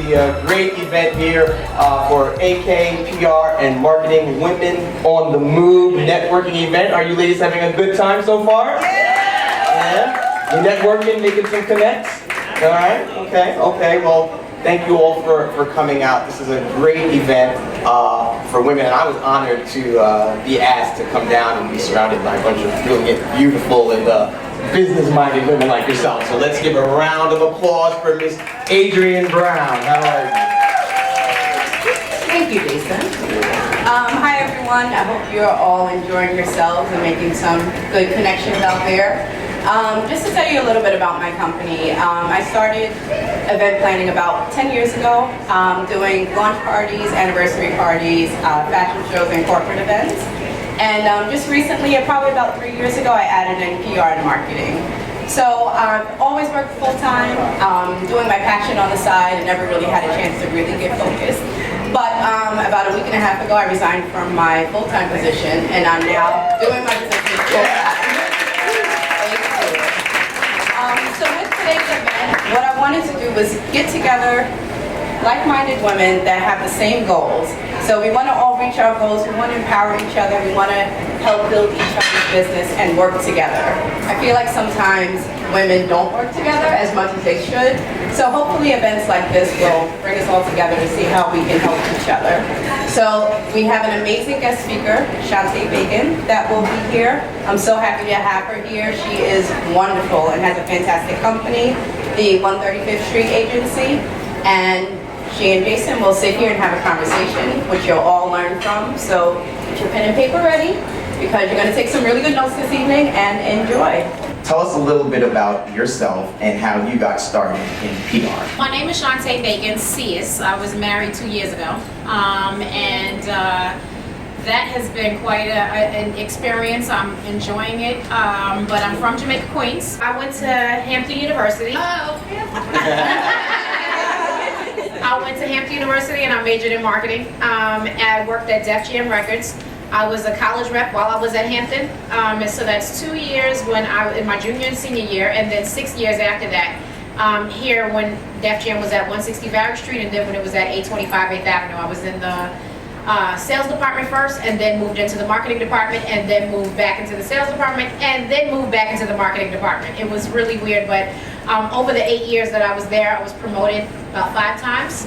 the great event here for AK, PR, and Marketing Women on the Move networking event. Are you ladies having a good time so far? Yeah? You networking, making some connects? All right, okay. Well, thank you all for coming out. This is a great event for women, and I was honored to be asked to come down and be surrounded by a bunch of brilliant, beautiful, and business-minded women like yourself. So let's give a round of applause for Miss Adrienne Brown. How are you? Thank you, Jason. Hi, everyone. I hope you're all enjoying yourselves and making some good connections out there. Just to tell you a little bit about my company, I started event planning about 10 years ago, doing launch parties, anniversary parties, fashion shows, and corporate events. And just recently, probably about 3 years ago, I added in PR and marketing. So I've always worked full-time, doing my passion on the side, and never really had a chance to really get focused. But about a week and a half ago, I resigned from my full-time position, and I'm now doing my position full-time. So with today's event, what I wanted to do was get together like-minded women that have the same goals. So we want to all reach our goals, we want to empower each other, we want to help build each other's business and work together. I feel like sometimes women don't work together as much as they should. So hopefully events like this will bring us all together to see how we can help each other. So we have an amazing guest speaker, Shante Bacon, that will be here. I'm so happy to have her here. She is wonderful and has a fantastic company, the 135th Street Agency. And she and Jason will sit here and have a conversation, which you'll all learn from. So get your pen and paper ready, because you're going to take some really good notes this evening and enjoy. Tell us a little bit about yourself and how you got started in PR. My name is Shante Bacon, cis. I was married 2 years ago, that has been quite an experience. I'm enjoying it, but I'm from Jamaica, Queens. I went to Hampton University. I went to Hampton University and I majored in marketing. I worked at Def Jam Records. I was a college rep while I was at Hampton, and so that's 2 years when in my junior and senior year, and then 6 years after that. Here when Def Jam was at 160 Varick Street, and then when it was at 825 8th Avenue, I was in the sales department first, and then moved into the marketing department, and then moved back into the sales department, and then moved back into the marketing department. It was really weird, but over the 8 years that I was there, I was promoted about 5 times.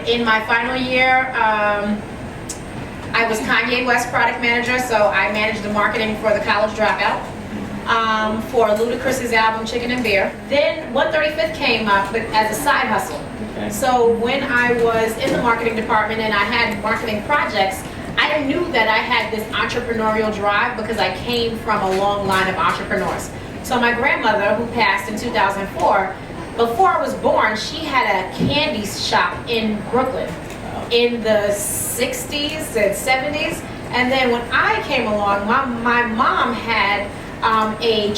In my final year, I was Kanye West product manager, so I managed the marketing for the College Dropout, for Ludacris's album Chicken and Beer. Then 135th came up as a side hustle. Okay. So when I was in the marketing department and I had marketing projects, I knew that I had this entrepreneurial drive because I came from a long line of entrepreneurs. So my grandmother, who passed in 2004, before I was born, she had a candy shop in Brooklyn in the 60s and 70s. And then when I came along, my mom had a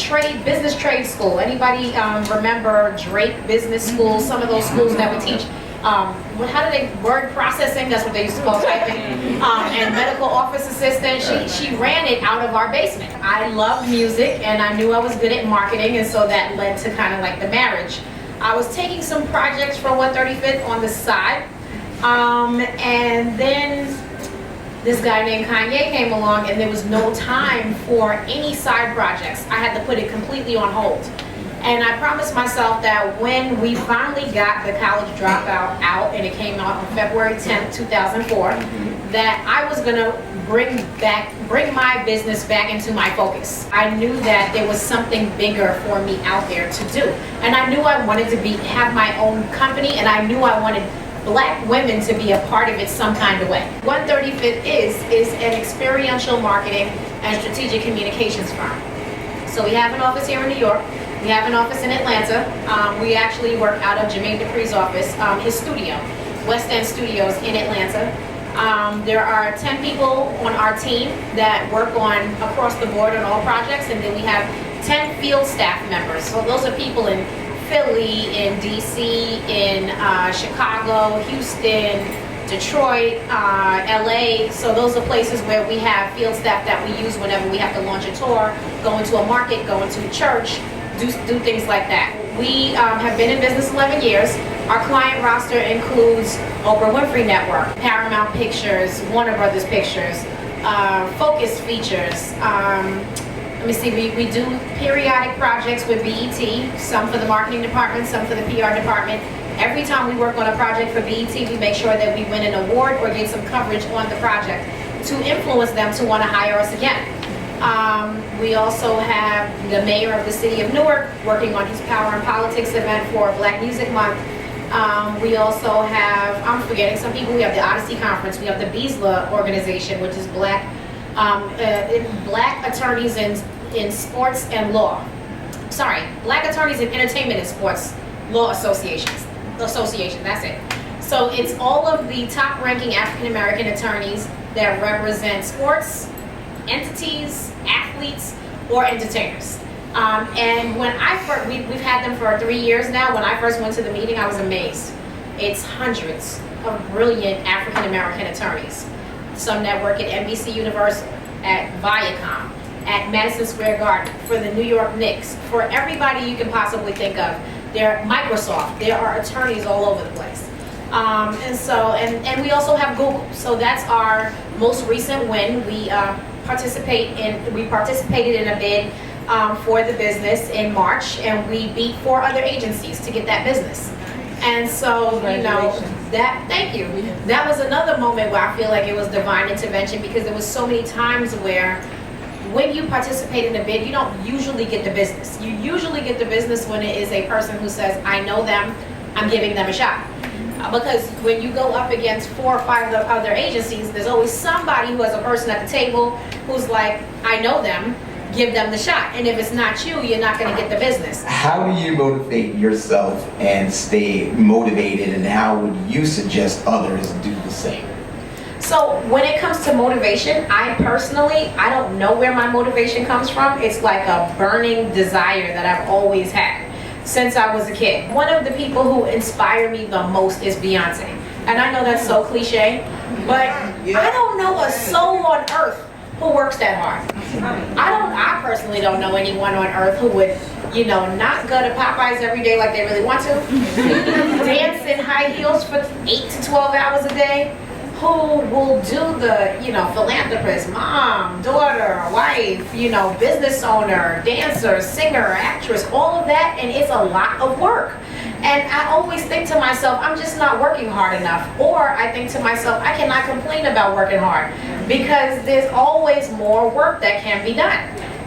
business trade school. Anybody remember Drake Business School? Some of those schools that would teach word processing, that's what they used to call typing, and medical office assistant. She ran it out of our basement. I loved music and I knew I was good at marketing, and so that led to kind of like the marriage. I was taking some projects for 135th on the side, and then this guy named Kanye came along, and there was no time for any side projects. I had to put it completely on hold. And I promised myself that when we finally got the College Dropout out, and it came out on February 10th, 2004, that I was gonna bring my business back into my focus. I knew that there was something bigger for me out there to do. And I knew I wanted to have my own company, and I knew I wanted Black women to be a part of it some kind of way. 135th is an experiential marketing and strategic communications firm. So we have an office here in New York. We have an office in Atlanta. We actually work out of Jermaine Dupri's office, his studio, West End Studios in Atlanta. There are 10 people on our team that work across the board on all projects, and then we have 10 field staff members. So those are people in Philly, in DC, in Chicago, Houston, Detroit, LA. So those are places where we have field staff that we use whenever we have to launch a tour, go into a market, go into a church, do things like that. We have been in business 11 years. Our client roster includes Oprah Winfrey Network, Paramount Pictures, Warner Brothers Pictures, Focus Features. Let me see, we do periodic projects with BET, some for the marketing department, some for the PR department. Every time we work on a project for BET, we make sure that we win an award or get some coverage on the project to influence them to want to hire us again. We also have the mayor of the city of Newark working on his Power and Politics event for Black Music Month. We also have, I'm forgetting some people, we have the Odyssey Conference, we have the BESLA organization, which is Black attorneys in sports and law. Sorry, Black attorneys in entertainment and sports law association, that's it. So it's all of the top ranking African American attorneys that represent sports, entities, athletes, or entertainers. And when I first, we've had them for 3 years now. When I first went to the meeting, I was amazed. It's hundreds of brilliant African American attorneys. Some that work at NBC Universal, at Viacom, at Madison Square Garden, for the New York Knicks, for everybody you can possibly think of. They're Microsoft. There are attorneys all over the place. And we also have Google. So that's our most recent win. We participated in a bid for the business in March, and we beat 4 other agencies to get that business. And so, you know, thank you. That was another moment where I feel like it was divine intervention, because there was so many times where when you participate in a bid, you don't usually get the business. You usually get the business when it is a person who says, I know them, I'm giving them a shot. Because when you go up against 4 or 5 other agencies, there's always somebody who has a person at the table who's like, I know them, give them the shot. And if it's not you, you're not going to get the business. How do you motivate yourself and stay motivated, and how would you suggest others do the same? So when it comes to motivation, I don't know where my motivation comes from. It's like a burning desire that I've always had since I was a kid. One of the people who inspire me the most is Beyonce. And I know that's so cliche, but I don't know a soul on earth who works that hard. I personally don't know anyone on earth who would, you know, not go to Popeyes every day like they really want to, dance in high heels for 8 to 12 hours a day, who will do the, you know, philanthropist, mom, daughter, wife, you know, business owner, dancer, singer, actress, all of that, and it's a lot of work. And I always think to myself, I'm just not working hard enough. Or I think to myself, I cannot complain about working hard, because there's always more work that can be done.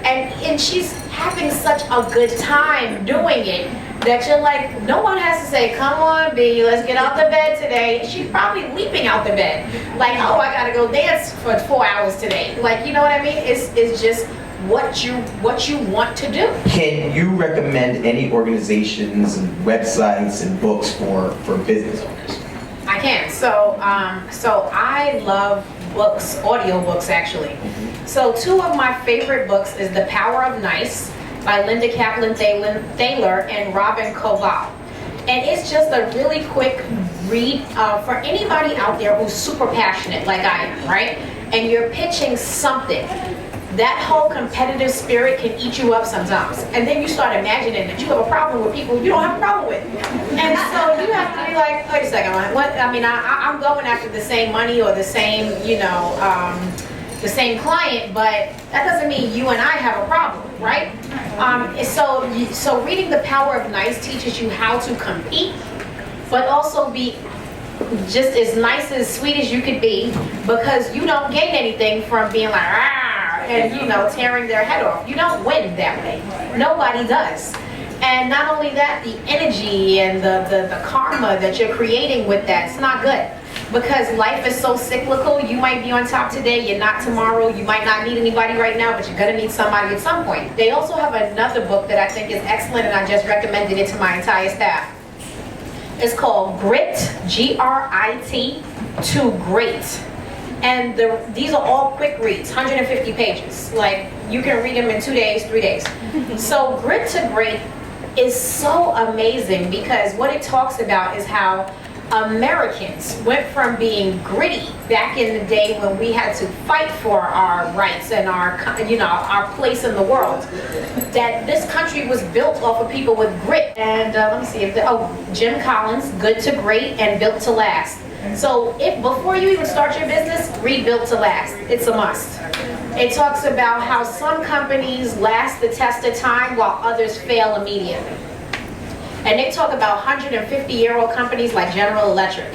And she's having such a good time doing it that you're like, no one has to say, come on, B, let's get out the bed today. She's probably leaping out the bed. Like, oh, I gotta go dance for 4 hours today. Like, you know what I mean? It's just what you want to do. Can you recommend any organizations and websites and books for business owners? I can. So I love books, audio books actually. So 2 of my favorite books is The Power of Nice by Linda Kaplan Thaler and Robin Koval. And it's just a really quick read for anybody out there who's super passionate like I am, right? And you're pitching something. That whole competitive spirit can eat you up sometimes. And then you start imagining that you have a problem with people you don't have a problem with. And so you have to be like, wait a second, what? I mean, I'm going after the same money or the same, you know, the same client, but that doesn't mean you and I have a problem, right? So reading The Power of Nice teaches you how to compete, but also be just as nice, as sweet as you could be, because you don't gain anything from being like, ah, and you know, tearing their head off. You don't win that way. Nobody does. And not only that, the energy and the karma that you're creating with that, it's not good. Because life is so cyclical. You might be on top today, you're not tomorrow. You might not need anybody right now, but you're gonna need somebody at some point. They also have another book that I think is excellent, and I just recommended it to my entire staff. It's called Grit, G-R-I-T, to Great. And these are all quick reads, 150 pages. Like, you can read them in 2 days, 3 days. So Grit to Great is so amazing, because what it talks about is how Americans went from being gritty back in the day when we had to fight for our rights and our place in the world, that this country was built off of people with grit. And let me see if Jim Collins, Good to Great and Built to Last. So if before you even start your business, read Built to Last. It's a must. It talks about how some companies last the test of time while others fail immediately. And they talk about 150-year-old companies like General Electric,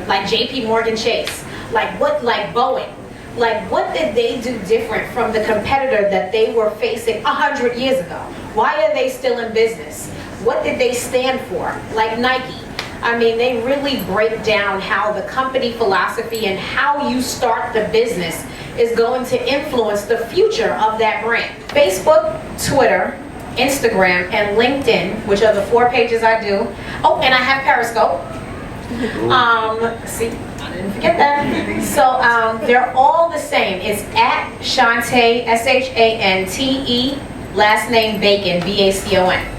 like JP Morgan Chase, like Boeing. Like, what did they do different from the competitor that they were facing 100 years ago? Why are they still in business? What did they stand for? Like Nike. I mean, they really break down how the company philosophy and how you start the business is going to influence the future of that brand. Facebook, Twitter, Instagram, and LinkedIn, which are the 4 pages I do. Oh, and I have Periscope. See, I didn't forget that. So they're all the same. It's at Shante, Shante, last name Bacon, Bacon.